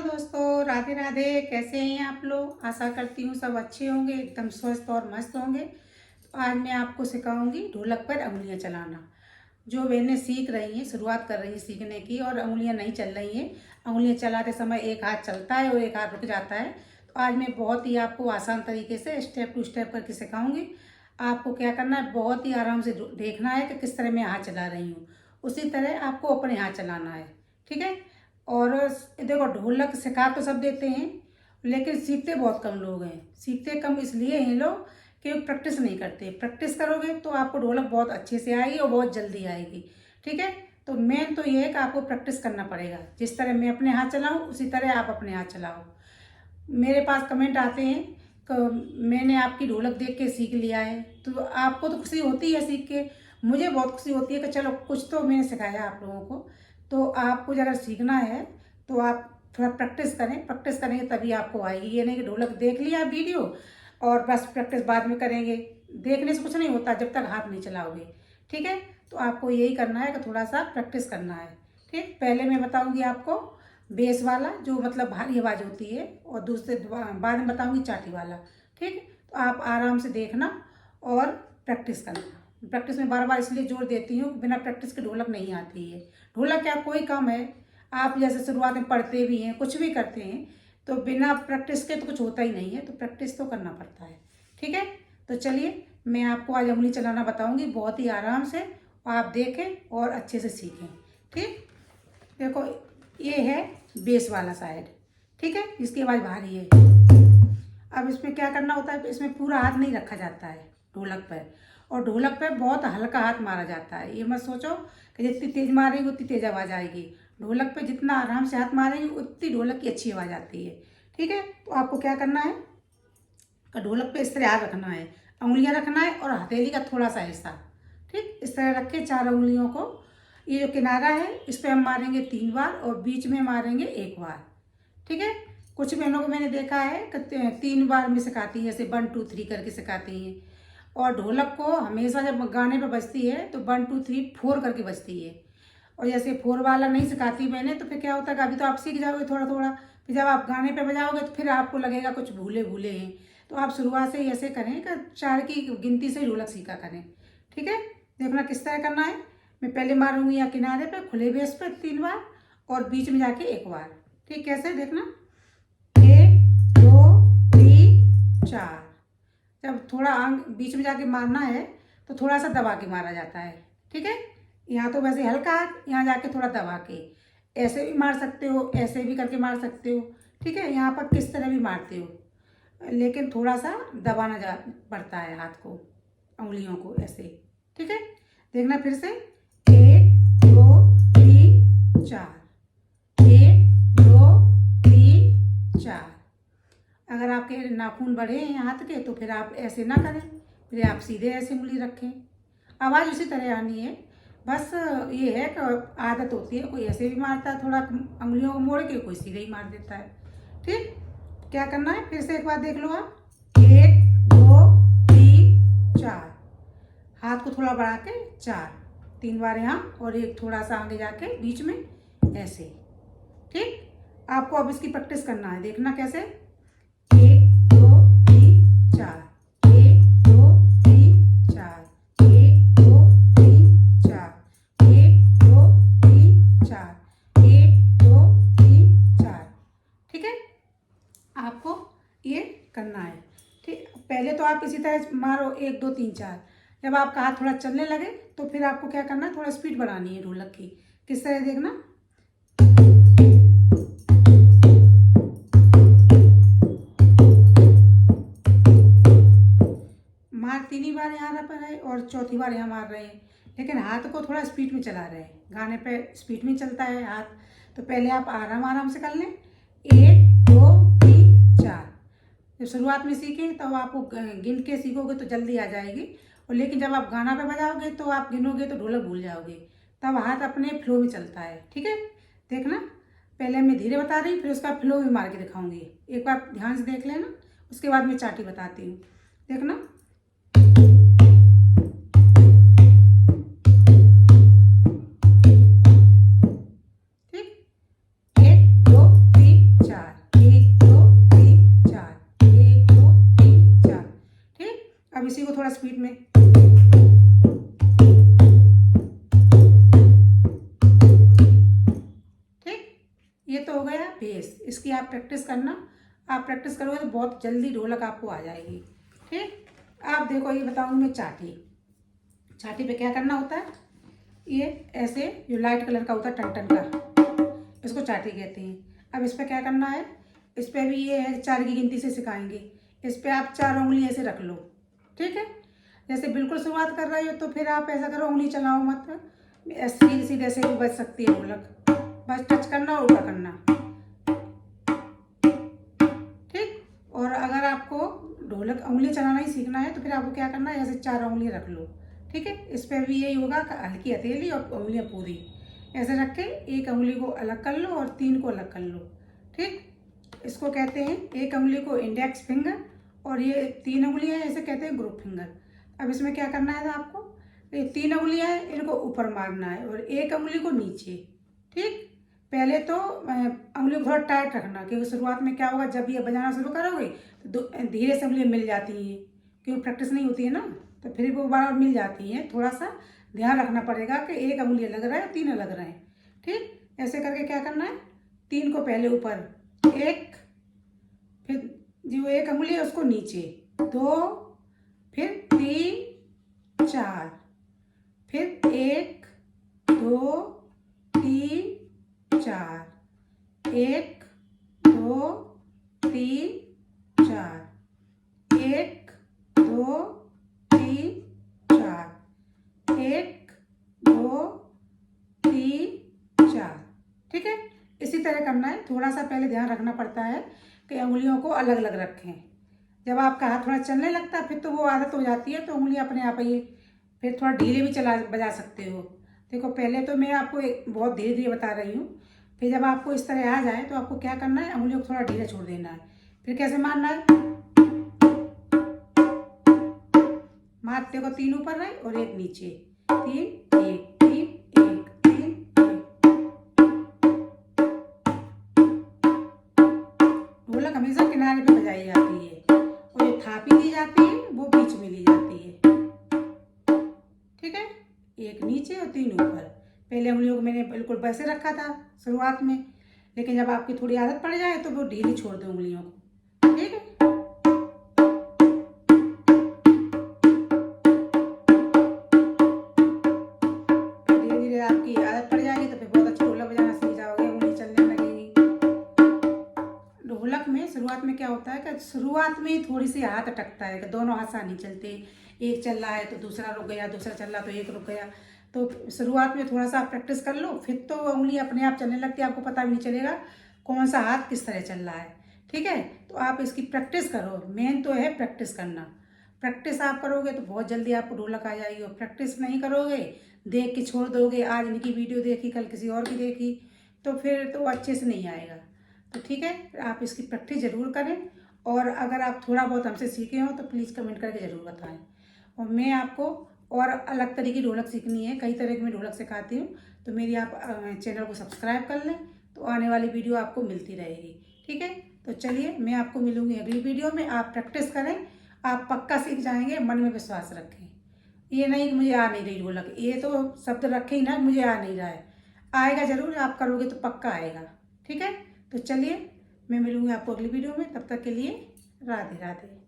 दोस्तों, राधे राधे। कैसे हैं आप लोग? आशा करती हूँ सब अच्छे होंगे, एकदम स्वस्थ और मस्त होंगे। तो आज मैं आपको सिखाऊंगी ढोलक पर उंगलियां चलाना। जो बहनें सीख रही हैं, शुरुआत कर रही हैं सीखने की और उंगलियां नहीं चल रही हैं, उंगलियां चलाते समय एक हाथ चलता है और एक हाथ रुक जाता है, तो आज मैं बहुत ही आपको आसान तरीके से स्टेप टू स्टेप करके सिखाऊंगी। आपको क्या करना है, बहुत ही आराम से देखना है कि किस तरह मैं हाथ चला रही हूँ, उसी तरह आपको अपने हाथ चलाना है। ठीक है। और देखो, ढोलक सिखा तो सब देते हैं, लेकिन सीखते बहुत कम लोग हैं। सीखते कम इसलिए हैं लोग कि प्रैक्टिस नहीं करते। प्रैक्टिस करोगे तो आपको ढोलक बहुत अच्छे से आएगी और बहुत जल्दी आएगी। ठीक है। तो मेन तो ये है कि आपको प्रैक्टिस करना पड़ेगा। जिस तरह मैं अपने हाथ चलाऊं उसी तरह आप अपने हाथ चलाओ। मेरे पास कमेंट आते हैं कि मैंने आपकी ढोलक देख के सीख लिया है, तो आपको तो खुशी होती है सीख के, मुझे बहुत खुशी होती है कि चलो कुछ तो मैंने सिखाया आप लोगों को। तो आपको अगर सीखना है तो आप थोड़ा प्रैक्टिस करें। प्रैक्टिस करेंगे तभी आपको आएगी। ये नहीं कि ढोलक देख लिया वीडियो और बस प्रैक्टिस बाद में करेंगे। देखने से कुछ नहीं होता जब तक हाथ नहीं चलाओगे। ठीक है। तो आपको यही करना है कि थोड़ा सा प्रैक्टिस करना है। ठीक। पहले मैं बताऊंगी आपको बेस वाला, जो मतलब भारी आवाज़ होती है, और दूसरे बाद में बताऊंगी चाटी वाला। ठीक। तो आप आराम से देखना और प्रैक्टिस करना। प्रैक्टिस में बार बार इसलिए जोर देती हूँ, बिना प्रैक्टिस के ढोलक नहीं आती है। ढोलक क्या कोई काम है, आप जैसे शुरुआत में पढ़ते भी हैं, कुछ भी करते हैं, तो बिना प्रैक्टिस के तो कुछ होता ही नहीं है। तो प्रैक्टिस तो करना पड़ता है। ठीक है। तो चलिए मैं आपको आज उंगली चलाना बताऊंगी बहुत ही आराम से, आप देखें और अच्छे से सीखें। ठीक। देखो, ये है बेस वाला साइड। ठीक है। इसकी आवाज़ भारी है। अब इसमें क्या करना होता है, इसमें पूरा हाथ नहीं रखा जाता है ढोलक पर, और ढोलक पर बहुत हल्का हाथ मारा जाता है। ये मत सोचो कि जितनी तेज मारेंगे उतनी तेज आवाज़ आएगी। ढोलक पे जितना आराम से हाथ मारेंगे उतनी ढोलक की अच्छी आवाज़ आती है। ठीक है। तो आपको क्या करना है कि ढोलक पे इस तरह हाथ रखना है, उंगलियां रखना है और हथेली का थोड़ा सा हिस्सा। ठीक। इस तरह रख के चार उंगलियों को, ये जो किनारा है इस पर हम मारेंगे 3 बार और बीच में मारेंगे 1 बार। ठीक है। कुछ बहनों को मैंने देखा है कि 3 बार में सिखाती हैं, जैसे 1 2 3 करके सिखाती हैं। और ढोलक को हमेशा जब गाने पे बजती है तो 1 2 3 4 करके बजती है। और जैसे 4 वाला नहीं सिखाती मैंने, तो फिर क्या होता है कि अभी तो आप सीख जाओगे थोड़ा थोड़ा, फिर जब आप गाने पे बजाओगे तो फिर आपको लगेगा कुछ भूले भूले हैं। तो आप शुरुआत से ही ऐसे करें कि 4 की गिनती से ढोलक सीखा करें। ठीक है। देखना किस तरह करना है। मैं पहले मारूंगी या किनारे पे खुले बेस पे 3 बार और बीच में जाके 1 बार। ठीक। कैसे देखना, 1 2 3 4। जब थोड़ा आंग बीच में जाके मारना है तो थोड़ा सा दबा के मारा जाता है। ठीक है। यहाँ तो वैसे हल्का हाथ, यहाँ जाके थोड़ा दबा के, ऐसे भी मार सकते हो, ऐसे भी करके मार सकते हो। ठीक है। यहाँ पर किस तरह भी मारते हो, लेकिन थोड़ा सा दबाना जा पड़ता है हाथ को, उंगलियों को ऐसे। ठीक है। देखना फिर से, 1 2 3 4, 1 2 3 4। अगर आपके नाखून बड़े हैं हाथ के तो फिर आप ऐसे ना करें, फिर आप सीधे ऐसे उंगली रखें। आवाज़ उसी तरह आनी है। बस ये है कि आदत होती है, कोई ऐसे भी मारता है थोड़ा उंगलियों को मोड़ के, कोई सीधे ही मार देता है। ठीक। क्या करना है फिर से एक बार देख लो आप, 1 2 3 4। हाथ को थोड़ा बढ़ा के 4, 3 बार यहाँ और एक थोड़ा सा आगे जाके बीच में ऐसे। ठीक। आपको अब इसकी प्रैक्टिस करना है। देखना कैसे, 1 2 3 4, 1 2 3 4, 1 2 3 4, 1 2 3 4, 1 2 3 4। ठीक है। आपको ये करना है। ठीक। पहले तो आप इसी तरह मारो 1 2 3 4। जब आपका हाथ थोड़ा चलने लगे तो फिर आपको क्या करना है, थोड़ा स्पीड बढ़ानी है ढोलक की। किस तरह देखना, मार 3 बार यहाँ पर है और चौथी बार यहाँ मार रहे हैं, लेकिन हाथ को थोड़ा स्पीड में चला रहे हैं। गाने पे स्पीड में चलता है हाथ। तो पहले आप आराम आराम से कर लें, 1 2 3 4। जब शुरुआत में सीखें तब आपको गिन के सीखोगे तो जल्दी आ जाएगी, और लेकिन जब आप गाना पे बजाओगे तो आप गिनोगे तो ढोलक भूल जाओगे। तब हाथ अपने फ्लो में चलता है। ठीक है। देखना, पहले मैं धीरे बता रही हूँ, फिर उसका फ्लो भी मार के दिखाऊंगी। एक बार ध्यान से देख लेना, उसके बाद मैं चाटी बताती हूँ। देखना, ठीक, 1 2 3 4। ये तो हो गया बेस। इसकी आप प्रैक्टिस करना, आप प्रैक्टिस करोगे तो बहुत जल्दी ढोलक आपको आ जाएगी। ठीक, आप देखो ये बताऊँगी मैं चाटी। चाटी पे क्या करना होता है, ये ऐसे जो लाइट कलर का होता है टन का, इसको चाटी कहते हैं। अब इस पर क्या करना है, इस पर भी ये है 4 की गिनती से सिखाएंगे। इस पर आप 4 उंगली ऐसे रख लो। ठीक है, जैसे बिल्कुल शुरुआत कर रही हो तो फिर आप ऐसा करो, उंगली चलाओ मत, सीधी सीधे से भी बज सकती है ढोलक, बस टच करना और उल्टा करना। ठीक, और अगर आपको ढोलक उंगली चलाना ही सीखना है तो फिर आपको क्या करना है, ऐसे 4 उंगली रख लो। ठीक है, इस पर भी यही होगा, हल्की हथेली और उंगलियां पूरी ऐसे रख के एक उंगली को अलग कर लो और 3 को अलग कर लो। ठीक, इसको कहते हैं, एक उंगली को इंडेक्स फिंगर और ये 3 उंगलियां हैं, ऐसे कहते हैं ग्रुप फिंगर। अब इसमें क्या करना है आपको, ये 3 उंगलियां हैं, इनको ऊपर मारना है और एक उंगली को नीचे। ठीक, पहले तो उंगली को थोड़ा टाइट रखना, क्योंकि शुरुआत में क्या होगा, जब ये बजाना शुरू करोगे तो धीरे से उंगलियां मिल जाती हैं, क्योंकि प्रैक्टिस नहीं होती है ना, तो फिर वो बार मिल जाती हैं। थोड़ा सा ध्यान रखना पड़ेगा कि एक उंगली अलग रहे और 3 अलग रहे। ठीक, ऐसे करके क्या करना है, 3 को पहले ऊपर, एक, फिर जो एक उंगली है उसको नीचे, 2, फिर 3, 4, फिर 1, 2, 3, 4, 1, 2, 3, 4, 1, 2, 3, 4, 1, 2, 3, 4। ठीक है, इसी तरह करना है। थोड़ा सा पहले ध्यान रखना पड़ता है कि उंगलियों को अलग अलग रखें। जब आपका हाथ थोड़ा चलने लगता है फिर तो वो आदत हो जाती है, तो उंगलियां अपने आप ही फिर थोड़ा धीरे भी बजा सकते हो। देखो पहले तो मैं आपको बहुत धीरे धीरे बता रही हूँ, फिर जब आपको इस तरह आ जाए तो आपको क्या करना है, उंगलियों को थोड़ा धीरे छोड़ देना है। फिर कैसे मारना है, मारते को 3 ऊपर रहे और 1 नीचे, 3, 1, 3, 1, 3, 1। ढोलक हमेशा किनारे पे बजाई जाती है और ये थापी दी जाती है वो बीच में ली जाती है। ठीक है, 1 नीचे और 3 ऊपर। पहले उंगलियों को मैंने बिल्कुल वैसे रखा था शुरुआत में, लेकिन जब आपकी थोड़ी आदत पड़ जाए तो वो ढीली छोड़ दो उंगलियों को। ठीक है, धीरे धीरे आपकी आदत पड़ जाएगी तो फिर बहुत अच्छी ढोलक बजाना सीख जाओगे, उंगली चलने लगेगी। ढोलक में शुरुआत में क्या होता है कि शुरुआत में थोड़ी सी हाथ अटकता है कि दोनों हाथ साथ नहीं चलते, एक चल रहा है तो दूसरा रुक गया, दूसरा चल रहा तो एक रुक गया। तो शुरुआत में थोड़ा सा आप प्रैक्टिस कर लो, फिर तो उंगली अपने आप चलने लगती है, आपको पता भी नहीं चलेगा कौन सा हाथ किस तरह चल रहा है। ठीक है, तो आप इसकी प्रैक्टिस करो, मेन तो है प्रैक्टिस करना। प्रैक्टिस आप करोगे तो बहुत जल्दी आपको ढोलक आ जाएगी, और प्रैक्टिस नहीं करोगे, देख के छोड़ दोगे, आज इनकी वीडियो देखी कल किसी और की देखी, तो फिर तो अच्छे से नहीं आएगा। तो ठीक है, आप इसकी प्रैक्टिस ज़रूर करें, और अगर आप थोड़ा बहुत हमसे सीखे हो तो प्लीज़ कमेंट करके ज़रूर बताएं। और मैं आपको और अलग तरह की ढोलक सीखनी है, कई तरह की मैं ढोलक सिखाती हूँ, तो मेरी आप चैनल को सब्सक्राइब कर लें, तो आने वाली वीडियो आपको मिलती रहेगी। ठीक है, तो चलिए मैं आपको मिलूँगी अगली वीडियो में। आप प्रैक्टिस करें, आप पक्का सीख जाएंगे, मन में विश्वास रखें। ये नहीं कि मुझे आ नहीं रही ढोलक, ये तो शब्द रखे ही ना, मुझे आ नहीं रहा है, आएगा ज़रूर, आप करोगे तो पक्का आएगा। ठीक है, तो चलिए मैं मिलूँगी आपको अगली वीडियो में, तब तक के लिए राधे राधे।